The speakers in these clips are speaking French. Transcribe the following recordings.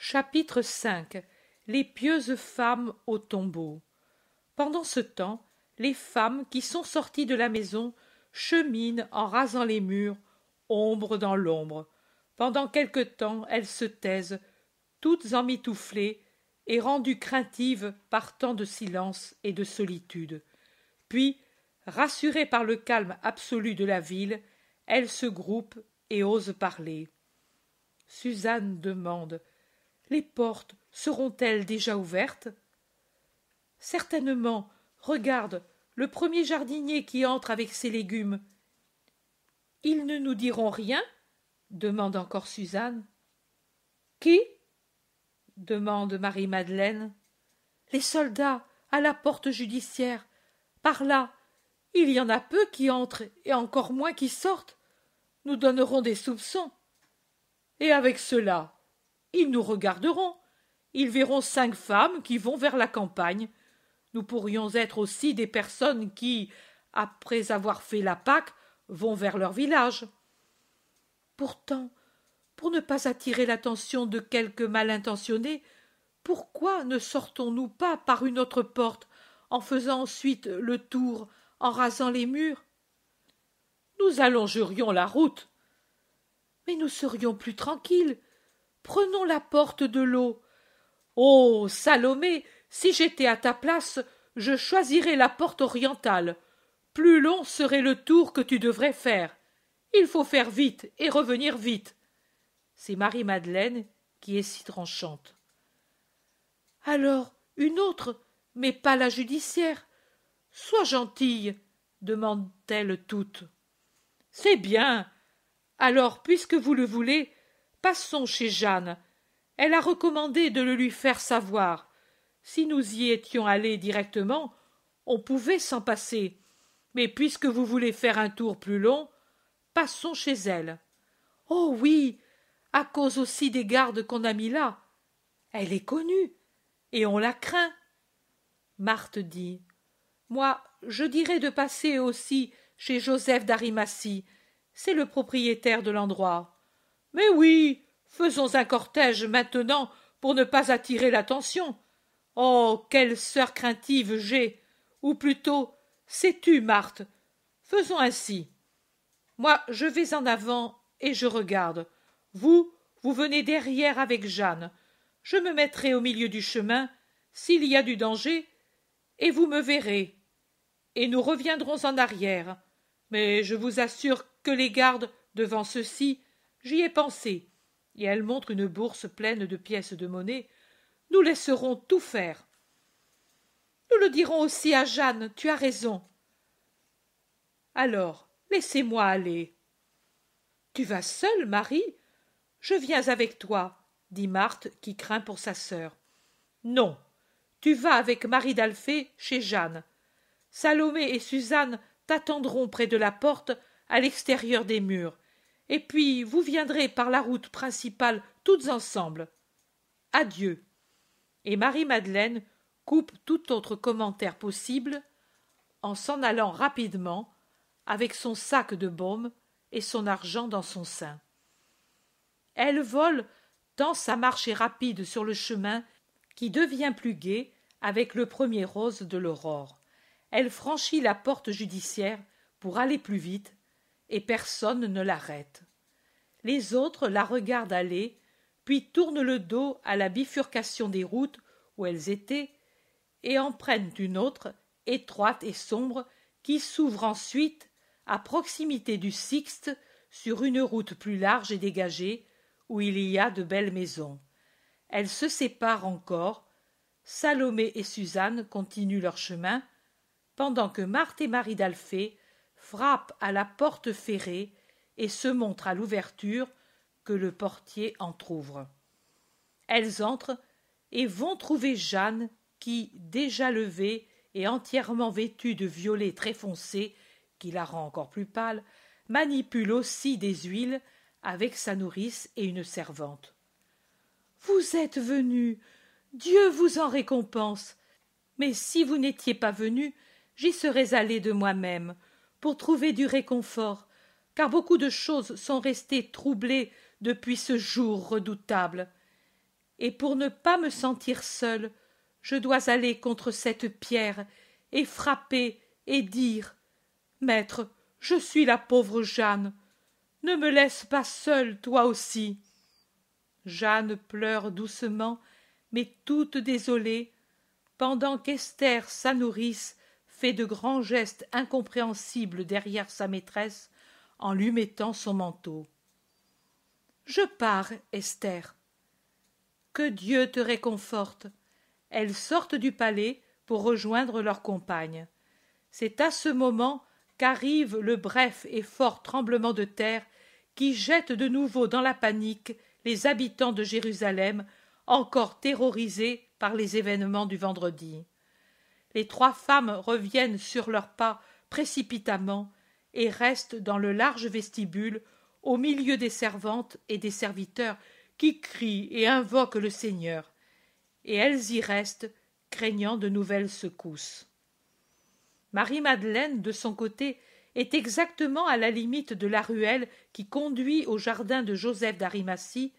Chapitre V. Les pieuses femmes au tombeau. Pendant ce temps, les femmes qui sont sorties de la maison cheminent en rasant les murs, ombre dans l'ombre. Pendant quelque temps, elles se taisent, toutes emmitouflées et rendues craintives par tant de silence et de solitude. Puis, rassurées par le calme absolu de la ville, elles se groupent et osent parler. Suzanne demande: les portes seront-elles déjà ouvertes? Certainement. Regarde, le premier jardinier qui entre avec ses légumes. Ils ne nous diront rien? Demande encore Suzanne. Qui? Demande Marie-Madeleine. Les soldats, à la porte judiciaire. Par là, il y en a peu qui entrent et encore moins qui sortent. Nous donnerons des soupçons. Et avec cela, ils nous regarderont. Ils verront 5 femmes qui vont vers la campagne. Nous pourrions être aussi des personnes qui, après avoir fait la Pâque, vont vers leur village. Pourtant, pour ne pas attirer l'attention de quelque mal intentionné, pourquoi ne sortons-nous pas par une autre porte, en faisant ensuite le tour, en rasant les murs? Nous allongerions la route. Mais nous serions plus tranquilles. Prenons la porte de l'eau. Oh, Salomé, si j'étais à ta place, je choisirais la porte orientale. Plus long serait le tour que tu devrais faire. Il faut faire vite et revenir vite. C'est Marie-Madeleine qui est si tranchante. Alors, une autre, mais pas la judiciaire. Sois gentille, demandent-elles toutes. C'est bien. Alors, puisque vous le voulez, passons chez Jeanne. Elle a recommandé de le lui faire savoir. Si nous y étions allés directement, on pouvait s'en passer. Mais puisque vous voulez faire un tour plus long, passons chez elle. Oh oui, à cause aussi des gardes qu'on a mis là. Elle est connue, et on la craint. Marthe dit: moi, je dirais de passer aussi chez Joseph d'Arimathie. C'est le propriétaire de l'endroit. Mais oui, faisons un cortège maintenant pour ne pas attirer l'attention. Oh, quelle sœur craintive j'ai! Ou plutôt, sais-tu, Marthe? Faisons ainsi. Moi, je vais en avant et je regarde. Vous venez derrière avec Jeanne. Je me mettrai au milieu du chemin, s'il y a du danger, et vous me verrez. Et nous reviendrons en arrière. Mais je vous assure que les gardes, devant ceux-ci, j'y ai pensé. Et elle montre une bourse pleine de pièces de monnaie. Nous laisserons tout faire. Nous le dirons aussi à Jeanne, tu as raison. Alors, laissez-moi aller. Tu vas seule, Marie? Je viens avec toi, dit Marthe, qui craint pour sa sœur. Non, tu vas avec Marie d'Alphée chez Jeanne. Salomé et Suzanne t'attendront près de la porte, à l'extérieur des murs, et puis vous viendrez par la route principale toutes ensemble. Adieu. Et Marie-Madeleine coupe tout autre commentaire possible en s'en allant rapidement avec son sac de baume et son argent dans son sein. Elle vole tant sa marche est rapide sur le chemin qui devient plus gai avec le premier rose de l'aurore. Elle franchit la porte judiciaire pour aller plus vite, et personne ne l'arrête. Les autres la regardent aller, puis tournent le dos à la bifurcation des routes où elles étaient, et en prennent une autre, étroite et sombre, qui s'ouvre ensuite à proximité du Sixte, sur une route plus large et dégagée, où il y a de belles maisons. Elles se séparent encore. Salomé et Suzanne continuent leur chemin, pendant que Marthe et Marie d'Alphée frappent à la porte ferrée et se montrent à l'ouverture que le portier entr'ouvre. Elles entrent et vont trouver Jeanne qui, déjà levée et entièrement vêtue de violet très foncé, qui la rend encore plus pâle, manipule aussi des huiles avec sa nourrice et une servante. « Vous êtes venus, Dieu vous en récompense. Mais si vous n'étiez pas venus, j'y serais allée de moi-même, pour trouver du réconfort, car beaucoup de choses sont restées troublées depuis ce jour redoutable. et pour ne pas me sentir seule, je dois aller contre cette pierre, et frapper, et dire « Maître, je suis la pauvre Jeanne. Ne me laisse pas seule, toi aussi. » Jeanne pleure doucement, mais toute désolée, pendant qu'Esther, sa nourrice, fait de grands gestes incompréhensibles derrière sa maîtresse en lui mettant son manteau. « Je pars, Esther. » « Que Dieu te réconforte. » Elles sortent du palais pour rejoindre leurs compagnes. C'est à ce moment qu'arrive le bref et fort tremblement de terre qui jette de nouveau dans la panique les habitants de Jérusalem, encore terrorisés par les événements du vendredi. Les 3 femmes reviennent sur leurs pas précipitamment et restent dans le large vestibule au milieu des servantes et des serviteurs qui crient et invoquent le Seigneur, et elles y restent, craignant de nouvelles secousses. Marie-Madeleine, de son côté, est exactement à la limite de la ruelle qui conduit au jardin de Joseph d'Arimathie,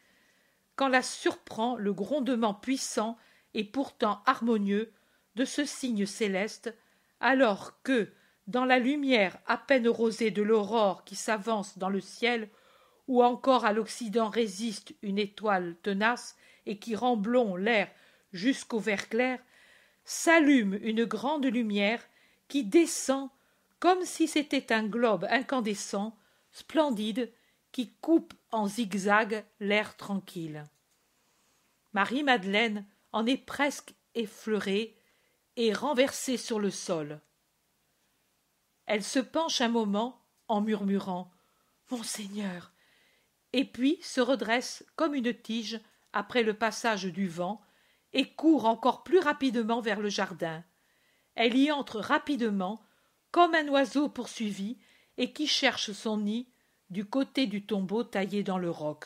quand la surprend le grondement puissant et pourtant harmonieux de ce signe céleste, alors que, dans la lumière à peine rosée de l'aurore qui s'avance dans le ciel, où encore à l'Occident résiste une étoile tenace et qui rend blond l'air jusqu'au vert clair, s'allume une grande lumière qui descend comme si c'était un globe incandescent, splendide, qui coupe en zigzag l'air tranquille. Marie-Madeleine en est presque effleurée et renversée sur le sol. Elle se penche un moment en murmurant « Mon Seigneur !» et puis se redresse comme une tige après le passage du vent et court encore plus rapidement vers le jardin. Elle y entre rapidement, comme un oiseau poursuivi et qui cherche son nid du côté du tombeau taillé dans le roc.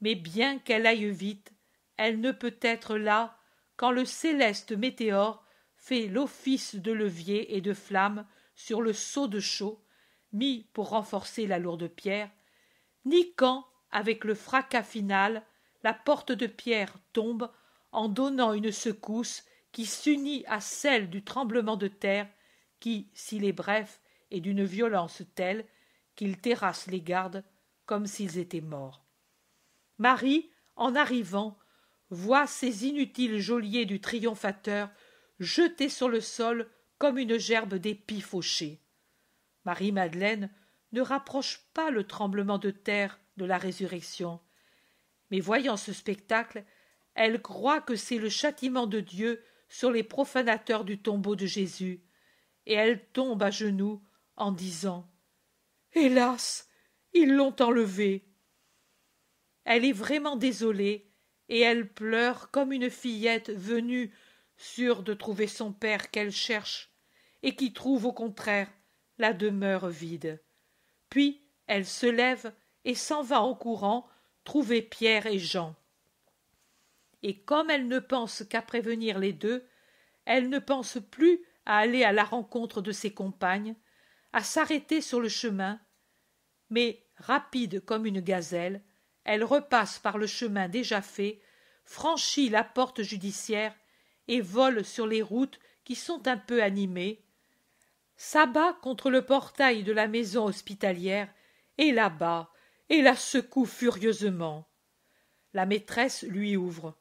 Mais bien qu'elle aille vite, elle ne peut être là quand le céleste météore fait l'office de levier et de flamme sur le seau de chaux, mis pour renforcer la lourde pierre, ni quand, avec le fracas final, la porte de pierre tombe en donnant une secousse qui s'unit à celle du tremblement de terre qui, s'il est bref, est d'une violence telle qu'il terrasse les gardes comme s'ils étaient morts. Marie, en arrivant, voit ces inutiles geôliers du triomphateur jetés sur le sol comme une gerbe d'épis fauchés. Marie-Madeleine ne rapproche pas le tremblement de terre de la résurrection, mais voyant ce spectacle, elle croit que c'est le châtiment de Dieu sur les profanateurs du tombeau de Jésus, et elle tombe à genoux en disant « Hélas, ils l'ont enlevé !» Elle est vraiment désolée, et elle pleure comme une fillette venue, sûre de trouver son père qu'elle cherche, et qui trouve au contraire la demeure vide. Puis elle se lève et s'en va en courant trouver Pierre et Jean. Et comme elle ne pense qu'à prévenir les 2, elle ne pense plus à aller à la rencontre de ses compagnes, à s'arrêter sur le chemin, mais, rapide comme une gazelle, elle repasse par le chemin déjà fait, franchit la porte judiciaire et vole sur les routes qui sont un peu animées, s'abat contre le portail de la maison hospitalière et là-bas, et la secoue furieusement. La maîtresse lui ouvre.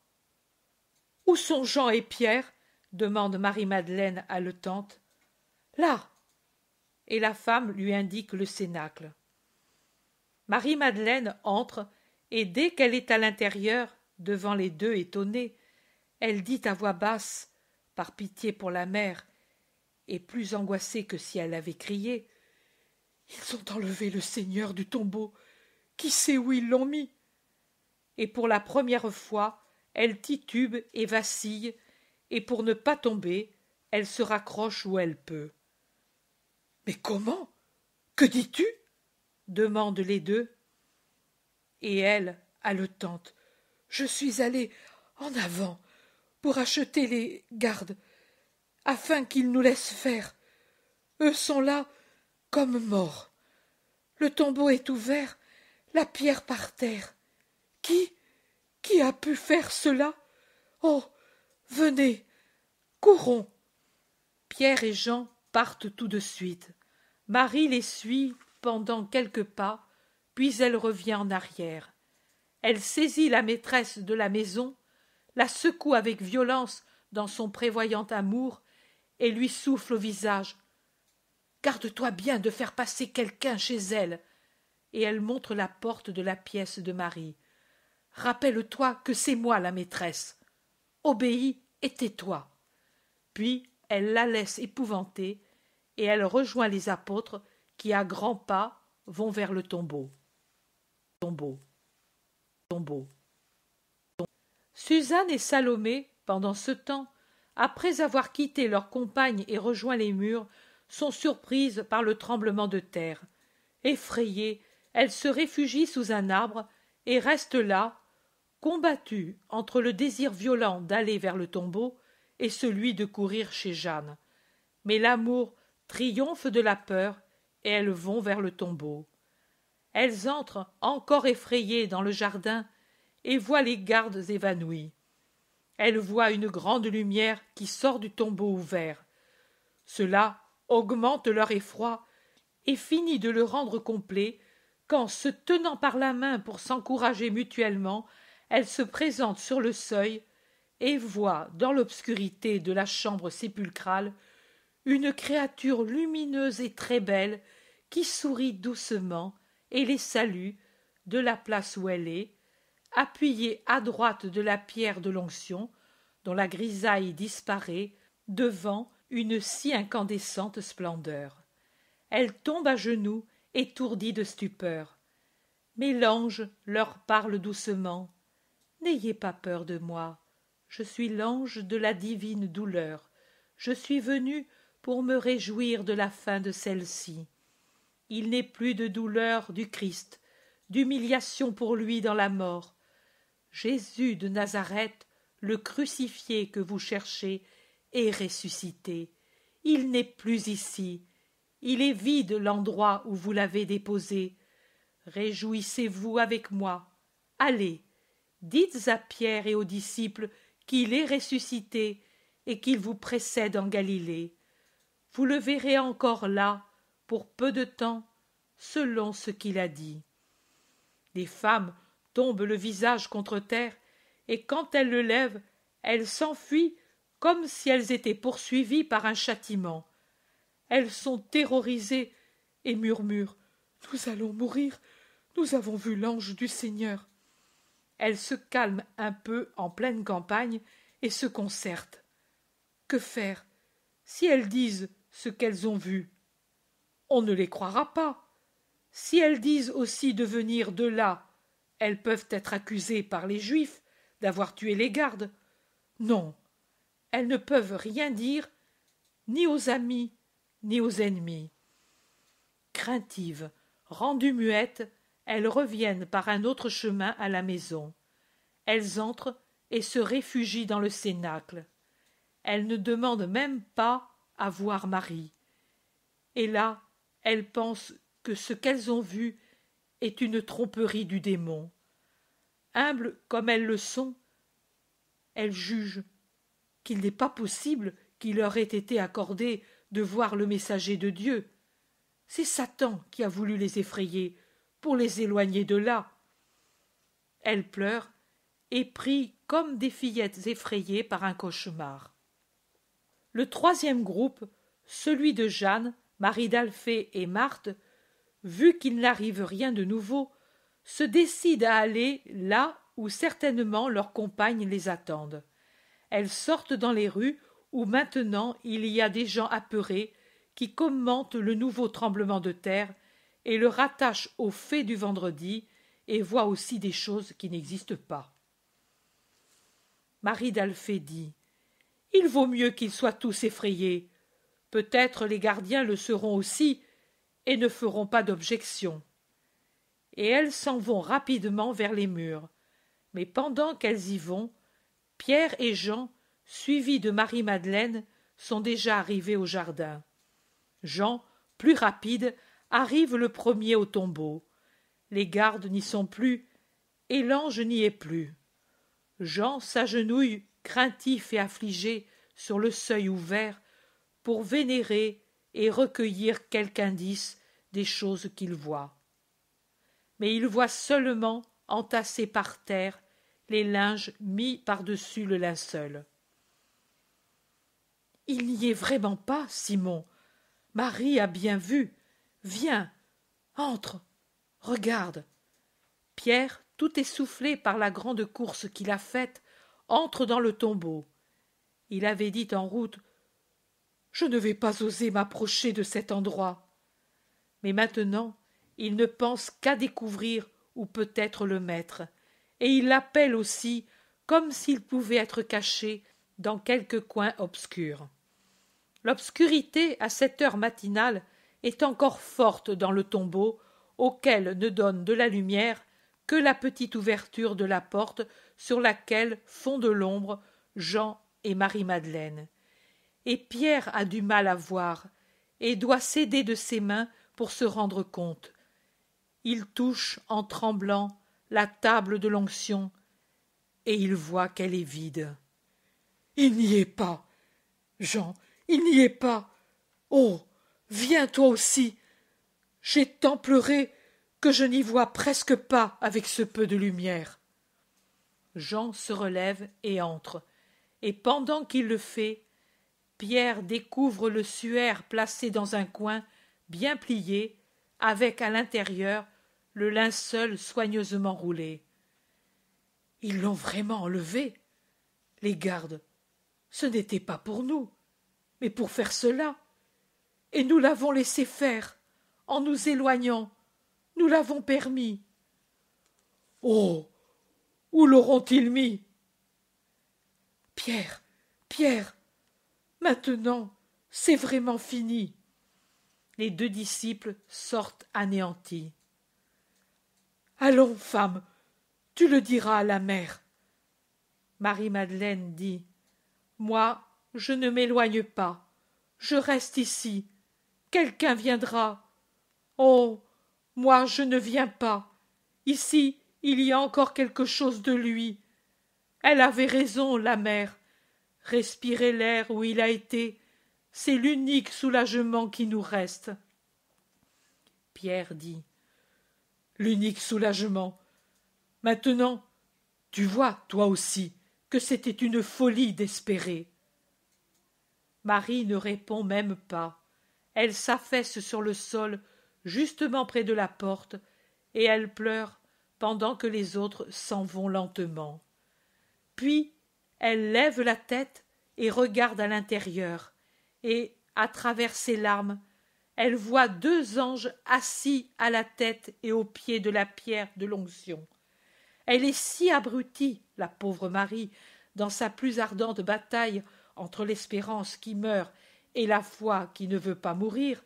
« Où sont Jean et Pierre ?» demande Marie-Madeleine haletante. « Là !» Et la femme lui indique le cénacle. Marie-Madeleine entre, et dès qu'elle est à l'intérieur, devant les 2 étonnés, elle dit à voix basse, par pitié pour la mère, et plus angoissée que si elle avait crié, « Ils ont enlevé le Seigneur du tombeau. Qui sait où ils l'ont mis ?» Et pour la première fois, elle titube et vacille, et pour ne pas tomber, elle se raccroche où elle peut. « Mais comment ? Que dis-tu » demandent les 2. Et elle, haletante, « Je suis allée en avant pour acheter les gardes, afin qu'ils nous laissent faire. Eux sont là comme morts. Le tombeau est ouvert, la pierre par terre. Qui Qui a pu faire cela? Oh, venez, courons. Pierre et Jean partent tout de suite. Marie les suit pendant quelques pas, puis elle revient en arrière. Elle saisit la maîtresse de la maison, la secoue avec violence dans son prévoyant amour et lui souffle au visage. « Garde-toi bien de faire passer quelqu'un chez elle. » Et elle montre la porte de la pièce de Marie. « Rappelle-toi que c'est moi la maîtresse. Obéis et tais-toi. » Puis elle la laisse épouvantée et elle rejoint les apôtres qui, à grands pas, vont vers le tombeau. Suzanne et Salomé, pendant ce temps, après avoir quitté leurs compagnes et rejoint les murs, sont surprises par le tremblement de terre. Effrayées, elles se réfugient sous un arbre et restent là, combattues entre le désir violent d'aller vers le tombeau et celui de courir chez Jeanne. Mais l'amour triomphe de la peur et elles vont vers le tombeau. Elles entrent encore effrayées dans le jardin et voient les gardes évanouis. Elles voient une grande lumière qui sort du tombeau ouvert. Cela augmente leur effroi et finit de le rendre complet quand, se tenant par la main pour s'encourager mutuellement, elles se présentent sur le seuil et voient dans l'obscurité de la chambre sépulcrale une créature lumineuse et très belle qui sourit doucement et les salue de la place où elle est, appuyée à droite de la pierre de l'onction, dont la grisaille disparaît devant une si incandescente splendeur. Elle tombe à genoux, étourdie de stupeur. Mais l'ange leur parle doucement. « N'ayez pas peur de moi, je suis l'ange de la divine douleur. Je suis venu pour me réjouir de la fin de celle-ci. Il n'est plus de douleur du Christ, d'humiliation pour lui dans la mort. Jésus de Nazareth, le crucifié que vous cherchez, est ressuscité. Il n'est plus ici. Il est vide l'endroit où vous l'avez déposé. Réjouissez-vous avec moi. Allez, dites à Pierre et aux disciples qu'il est ressuscité et qu'il vous précède en Galilée. Vous le verrez encore là, pour peu de temps, selon ce qu'il a dit. » Les femmes tombent le visage contre terre, et quand elles le lèvent, elles s'enfuient comme si elles étaient poursuivies par un châtiment. Elles sont terrorisées et murmurent « Nous allons mourir, nous avons vu l'ange du Seigneur. » Elles se calment un peu en pleine campagne et se concertent. Que faire si elles disent ce qu'elles ont vu? On ne les croira pas. Si elles disent aussi de venir de là, elles peuvent être accusées par les Juifs d'avoir tué les gardes. Non, elles ne peuvent rien dire, ni aux amis, ni aux ennemis. Craintives, rendues muettes, elles reviennent par un autre chemin à la maison. Elles entrent et se réfugient dans le cénacle. Elles ne demandent même pas à voir Marie. Et là, elles pensent que ce qu'elles ont vu est une tromperie du démon. Humbles comme elles le sont, elles jugent qu'il n'est pas possible qu'il leur ait été accordé de voir le messager de Dieu. C'est Satan qui a voulu les effrayer pour les éloigner de là. Elles pleurent et prient comme des fillettes effrayées par un cauchemar. Le troisième groupe, celui de Jeanne, Marie d'Alphée et Marthe, vu qu'il n'arrive rien de nouveau, se décide à aller là où certainement leurs compagnes les attendent. Elles sortent dans les rues où maintenant il y a des gens apeurés qui commentent le nouveau tremblement de terre et le rattachent aux faits du vendredi et voient aussi des choses qui n'existent pas. Marie d'Alphée dit « Il vaut mieux qu'ils soient tous effrayés. Peut-être les gardiens le seront aussi et ne feront pas d'objection. » Et elles s'en vont rapidement vers les murs. Mais pendant qu'elles y vont, Pierre et Jean, suivis de Marie-Madeleine, sont déjà arrivés au jardin. Jean, plus rapide, arrive le premier au tombeau. Les gardes n'y sont plus, et l'ange n'y est plus. Jean s'agenouille, craintif et affligé, sur le seuil ouvert, pour vénérer et recueillir quelque indice des choses qu'il voit. Mais il voit seulement, entassés par terre, les linges mis par-dessus le linceul. Il n'y est vraiment pas, Simon. Marie a bien vu. Viens, entre, regarde. Pierre, tout essoufflé par la grande course qu'il a faite, entre dans le tombeau. Il avait dit en route: Je ne vais pas oser m'approcher de cet endroit. Mais maintenant, il ne pense qu'à découvrir où peut être le maître, et il l'appelle aussi comme s'il pouvait être caché dans quelque coin obscur. L'obscurité, à cette heure matinale, est encore forte dans le tombeau, auquel ne donne de la lumière que la petite ouverture de la porte sur laquelle font de l'ombre Jean et Marie-Madeleine. Et Pierre a du mal à voir, et doit s'aider de ses mains pour se rendre compte. Il touche, en tremblant, la table de l'onction, et il voit qu'elle est vide. Il n'y est pas, Jean, il n'y est pas. Oh, viens toi aussi. J'ai tant pleuré que je n'y vois presque pas avec ce peu de lumière. Jean se relève et entre, et pendant qu'il le fait, Pierre découvre le suaire placé dans un coin, bien plié, avec à l'intérieur le linceul soigneusement roulé. Ils l'ont vraiment enlevé, les gardes. Ce n'était pas pour nous, mais pour faire cela. Et nous l'avons laissé faire, en nous éloignant. Nous l'avons permis. Oh, où l'auront-ils mis? Pierre, Pierre, maintenant, c'est vraiment fini. Les deux disciples sortent anéantis. Allons, femme, tu le diras à la mère. Marie-Madeleine dit: Moi, je ne m'éloigne pas. Je reste ici. Quelqu'un viendra. Oh, moi, je ne viens pas. Ici, il y a encore quelque chose de lui. Elle avait raison, la mère. Respirer l'air où il a été, c'est l'unique soulagement qui nous reste. Pierre dit: L'unique soulagement. Maintenant, tu vois, toi aussi, que c'était une folie d'espérer. Marie ne répond même pas. Elle s'affaisse sur le sol, justement près de la porte, et elle pleure pendant que les autres s'en vont lentement. Puis elle lève la tête et regarde à l'intérieur, et, à travers ses larmes, elle voit deux anges assis à la tête et au pied de la pierre de l'onction. Elle est si abrutie, la pauvre Marie, dans sa plus ardente bataille entre l'espérance qui meurt et la foi qui ne veut pas mourir,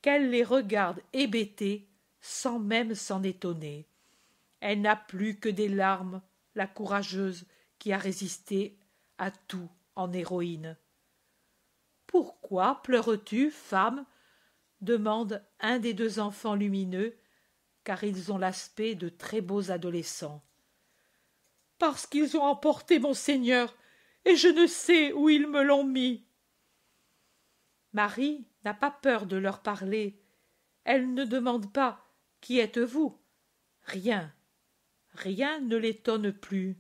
qu'elle les regarde hébétée sans même s'en étonner. Elle n'a plus que des larmes, la courageuse qui a résisté à tout en héroïne. « Pourquoi pleures-tu, femme ?» demande un des deux enfants lumineux, car ils ont l'aspect de très beaux adolescents. « Parce qu'ils ont emporté mon Seigneur, et je ne sais où ils me l'ont mis. » Marie n'a pas peur de leur parler. Elle ne demande pas: « Qui êtes-vous » Rien. Rien ne l'étonne plus.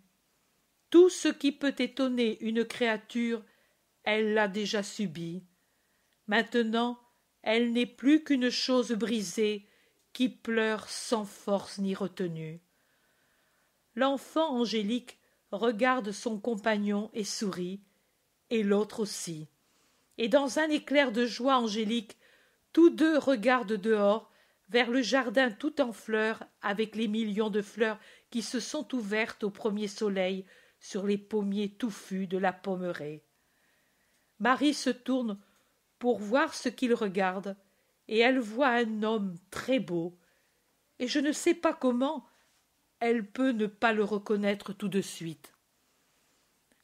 Tout ce qui peut étonner une créature, elle l'a déjà subi. Maintenant, elle n'est plus qu'une chose brisée qui pleure sans force ni retenue. L'enfant angélique regarde son compagnon et sourit, et l'autre aussi. Et dans un éclair de joie angélique, tous deux regardent dehors, vers le jardin tout en fleurs, avec les millions de fleurs qui se sont ouvertes au premier soleil sur les pommiers touffus de la Pommeraye. Marie se tourne pour voir ce qu'il regarde, et elle voit un homme très beau, et je ne sais pas comment elle peut ne pas le reconnaître tout de suite.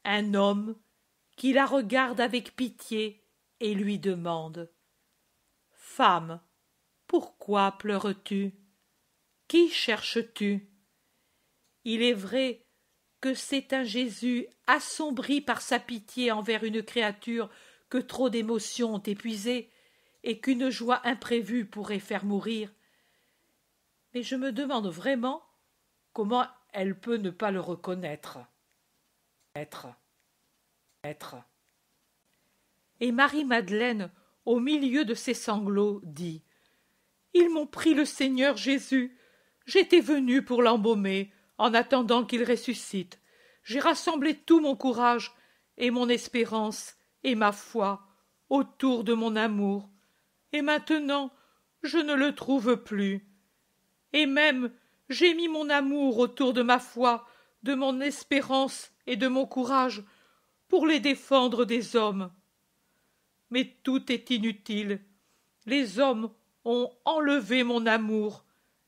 Un homme qui la regarde avec pitié et lui demande: « Femme, pourquoi pleures-tu? Qui cherches-tu? » Il est vrai que c'est un Jésus assombri par sa pitié envers une créature que trop d'émotions ont épuisée et qu'une joie imprévue pourrait faire mourir. Mais je me demande vraiment comment elle peut ne pas le reconnaître. Et Marie-Madeleine, au milieu de ses sanglots, dit « Ils m'ont pris le Seigneur Jésus. J'étais venue pour l'embaumer, en attendant qu'il ressuscite. J'ai rassemblé tout mon courage et mon espérance et ma foi autour de mon amour. Et maintenant, je ne le trouve plus. Et même, j'ai mis mon amour autour de ma foi, de mon espérance et de mon courage pour les défendre des hommes. Mais tout est inutile. Les hommes ont enlevé mon amour,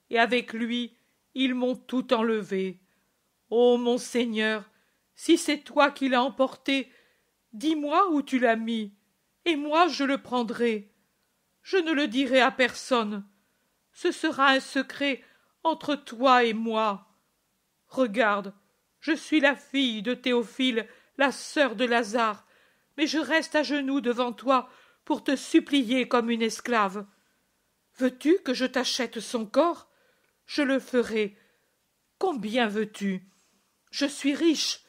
et avec lui, ils m'ont tout enlevé. Ô mon Seigneur, si c'est toi qui l'as emporté, dis-moi où tu l'as mis, et moi je le prendrai. Je ne le dirai à personne. Ce sera un secret entre toi et moi. Regarde, je suis la fille de Théophile, la sœur de Lazare, mais je reste à genoux devant toi pour te supplier comme une esclave. Veux-tu que je t'achète son corps? Je le ferai. Combien veux-tu? Je suis riche.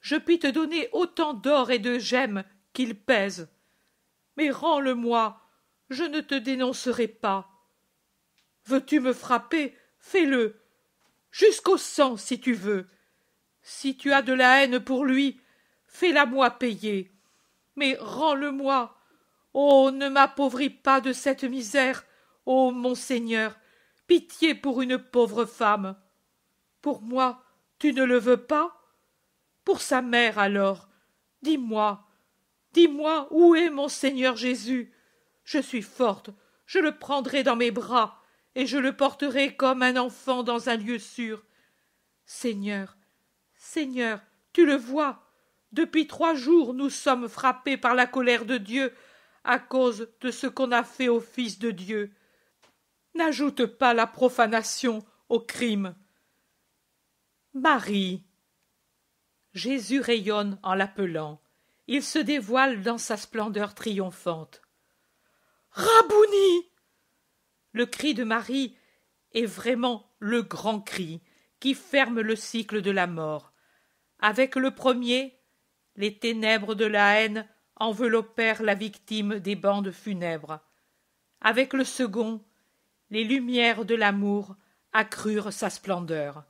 Je puis te donner autant d'or et de gemmes qu'il pèse. Mais rends-le-moi, je ne te dénoncerai pas. Veux-tu me frapper? Fais-le. Jusqu'au sang, si tu veux. Si tu as de la haine pour lui, fais-la-moi payer. Mais rends-le-moi. Oh, ne m'appauvris pas de cette misère. Ô mon Seigneur, pitié pour une pauvre femme. Pour moi, tu ne le veux pas? Pour sa mère, alors. Dis-moi où est mon Seigneur Jésus? Je suis forte, je le prendrai dans mes bras, et je le porterai comme un enfant dans un lieu sûr. Seigneur, tu le vois, depuis 3 jours nous sommes frappés par la colère de Dieu à cause de ce qu'on a fait au Fils de Dieu. N'ajoute pas la profanation au crime. Marie. Jésus rayonne en l'appelant. Il se dévoile dans sa splendeur triomphante. Rabouni! Le cri de Marie est vraiment le grand cri qui ferme le cycle de la mort. Avec le premier, les ténèbres de la haine enveloppèrent la victime des bandes funèbres. Avec le second, les lumières de l'amour accrurent sa splendeur.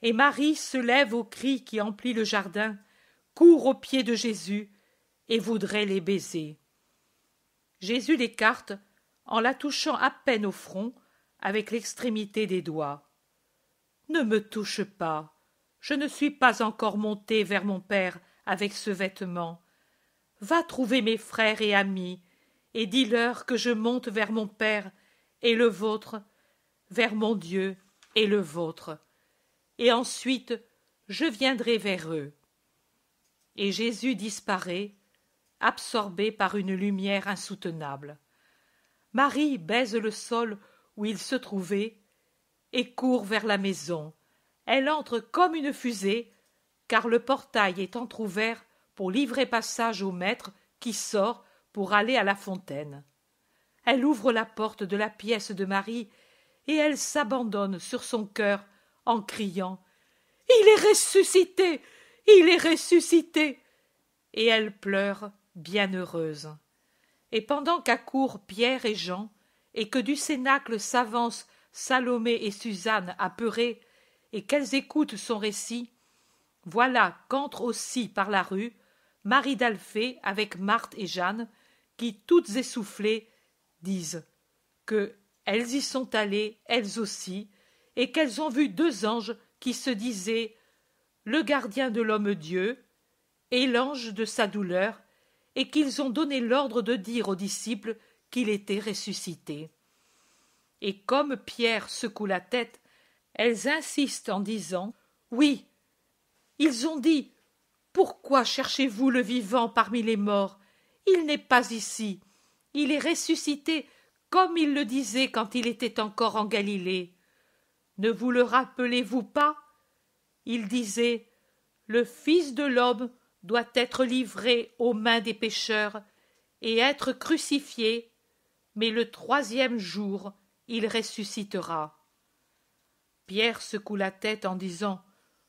Et Marie se lève au cri qui emplit le jardin, court aux pieds de Jésus et voudrait les baiser. Jésus l'écarte en la touchant à peine au front avec l'extrémité des doigts. « Ne me touche pas, je ne suis pas encore monté vers mon Père avec ce vêtement. Va trouver mes frères et amis, et dis-leur que je monte vers mon Père et le vôtre, vers mon Dieu et le vôtre. Et ensuite je viendrai vers eux. » Et Jésus disparaît, absorbé par une lumière insoutenable. Marie baise le sol où il se trouvait et court vers la maison. Elle entre comme une fusée, car le portail est entr'ouvert pour livrer passage au maître qui sort pour aller à la fontaine. Elle ouvre la porte de la pièce de Marie et elle s'abandonne sur son cœur en criant « Il est ressuscité! Il est ressuscité !» Et elle pleure, bienheureuse. Et pendant qu'accourent Pierre et Jean, et que du cénacle s'avancent Salomé et Suzanne apeurées, et qu'elles écoutent son récit, voilà qu'entre aussi par la rue Marie d'Alphée avec Marthe et Jeanne, qui, toutes essoufflées, disent que elles y sont allées, elles aussi, et qu'elles ont vu 2 anges qui se disaient le gardien de l'homme-dieu et l'ange de sa douleur, et qu'ils ont donné l'ordre de dire aux disciples qu'il était ressuscité. Et comme Pierre secoue la tête, elles insistent en disant « Oui, ils ont dit « Pourquoi cherchez-vous le vivant parmi les morts? Il n'est pas ici. Il est ressuscité comme il le disait quand il était encore en Galilée. Ne vous le rappelez-vous pas? Il disait le Fils de l'homme doit être livré aux mains des pécheurs et être crucifié, mais le troisième jour il ressuscitera. Pierre secoue la tête en disant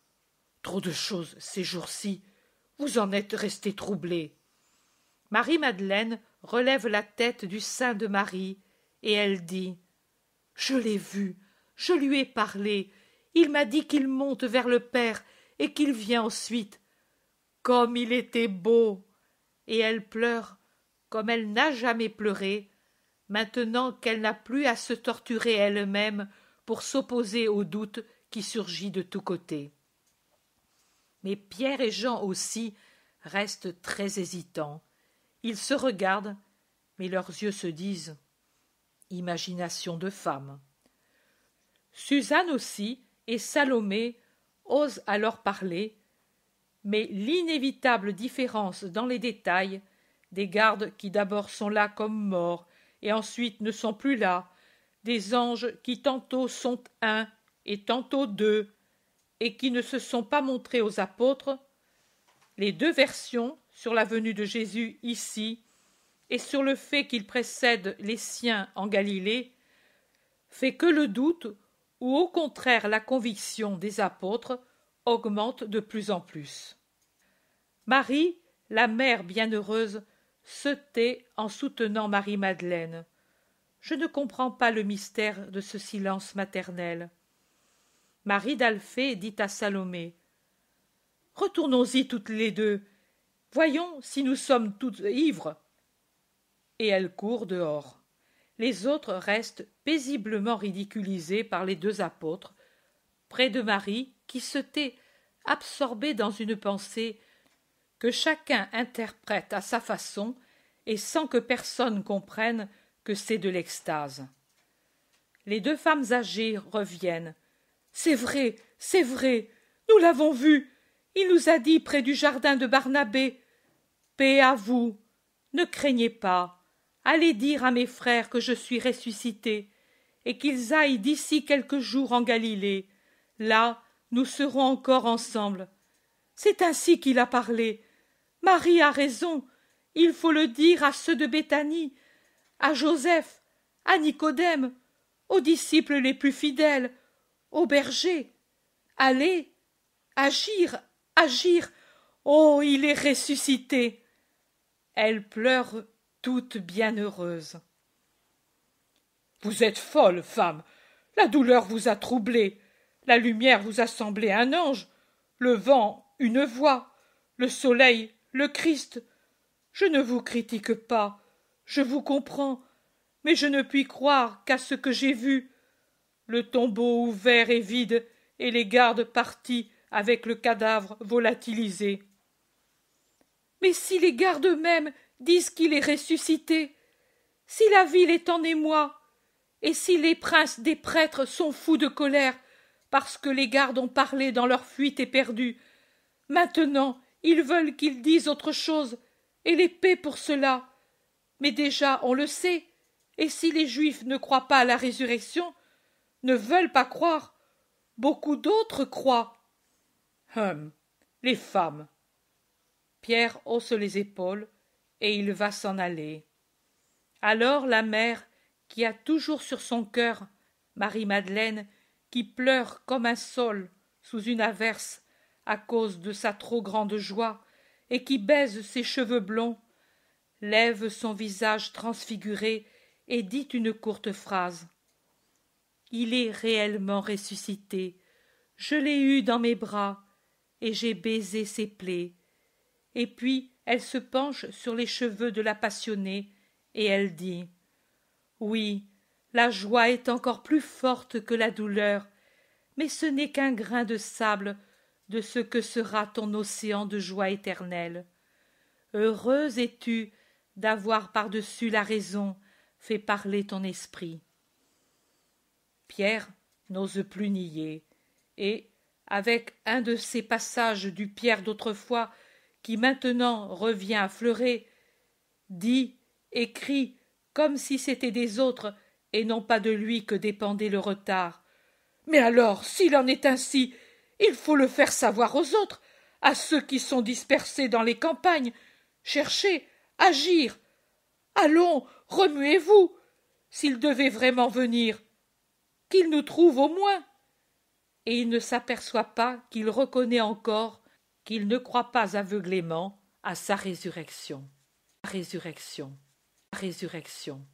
« Trop de choses ces jours-ci, vous en êtes resté troublé. » Marie-Madeleine relève la tête du sein de Marie, et elle dit « Je l'ai vu, je lui ai parlé, il m'a dit qu'il monte vers le Père et qu'il vient ensuite. Comme il était beau !» Et elle pleure comme elle n'a jamais pleuré, maintenant qu'elle n'a plus à se torturer elle-même pour s'opposer au doute qui surgit de tous côtés. Mais Pierre et Jean aussi restent très hésitants. Ils se regardent, mais leurs yeux se disent « Imagination de femme ». Suzanne aussi et Salomé osent alors parler, mais l'inévitable différence dans les détails, des gardes qui d'abord sont là comme morts et ensuite ne sont plus là, des anges qui tantôt sont un et tantôt deux, et qui ne se sont pas montrés aux apôtres, les deux versions sur la venue de Jésus ici et sur le fait qu'il précède les siens en Galilée, fait que le doute, ou au contraire la conviction des apôtres, augmente de plus en plus. Marie, la mère bienheureuse, se tait en soutenant Marie-Madeleine. Je ne comprends pas le mystère de ce silence maternel. Marie d'Alphée dit à Salomé « Retournons-y toutes les deux, voyons si nous sommes toutes ivres. » Et elle court dehors. Les autres restent paisiblement ridiculisés par les deux apôtres, près de Marie qui se tait, absorbée dans une pensée que chacun interprète à sa façon et sans que personne comprenne que c'est de l'extase. Les deux femmes âgées reviennent. « C'est vrai, nous l'avons vu. Il nous a dit près du jardin de Barnabé. Paix à vous. Ne craignez pas. Allez dire à mes frères que je suis ressuscité, et qu'ils aillent d'ici quelques jours en Galilée. Là, nous serons encore ensemble. C'est ainsi qu'il a parlé. Marie a raison. Il faut le dire à ceux de Béthanie, à Joseph, à Nicodème, aux disciples les plus fidèles, aux bergers. Allez, agir. Oh, il est ressuscité. » Elle pleure toute bienheureuse. « Vous êtes folle, femme. La douleur vous a troublée. La lumière vous a semblé un ange. Le vent, une voix. Le soleil, le Christ. Je ne vous critique pas. Je vous comprends. Mais je ne puis croire qu'à ce que j'ai vu. Le tombeau ouvert et vide, et les gardes partis avec le cadavre volatilisé. » « Mais si les gardes eux-mêmes disent qu'il est ressuscité, si la ville est en émoi, et si les princes des prêtres sont fous de colère parce que les gardes ont parlé dans leur fuite éperdue, maintenant ils veulent qu'ils disent autre chose, et les paient pour cela. Mais déjà on le sait, et si les Juifs ne croient pas à la résurrection, ne veulent pas croire, beaucoup d'autres croient. Les femmes. Pierre hausse les épaules, et il va s'en aller. Alors la mère, qui a toujours sur son cœur Marie-Madeleine, qui pleure comme un saule sous une averse à cause de sa trop grande joie, et qui baise ses cheveux blonds, lève son visage transfiguré et dit une courte phrase. « Il est réellement ressuscité. Je l'ai eu dans mes bras, et j'ai baisé ses plaies. » Et puis elle se penche sur les cheveux de la passionnée, et elle dit « Oui, la joie est encore plus forte que la douleur, mais ce n'est qu'un grain de sable de ce que sera ton océan de joie éternelle. Heureuse es-tu d'avoir par-dessus la raison fait parler ton esprit. » Pierre n'ose plus nier, et, avec un de ces passages du Pierre d'autrefois qui maintenant revient à fleurer, dit et crie comme si c'était des autres et non pas de lui que dépendait le retard. « Mais alors, s'il en est ainsi, il faut le faire savoir aux autres, à ceux qui sont dispersés dans les campagnes. Cherchez, agir. Allons, remuez-vous, s'il devait vraiment venir, qu'il nous trouve au moins. Et il ne s'aperçoit pas qu'il reconnaît encore qu'il ne croit pas aveuglément à sa résurrection. Résurrection. Résurrection.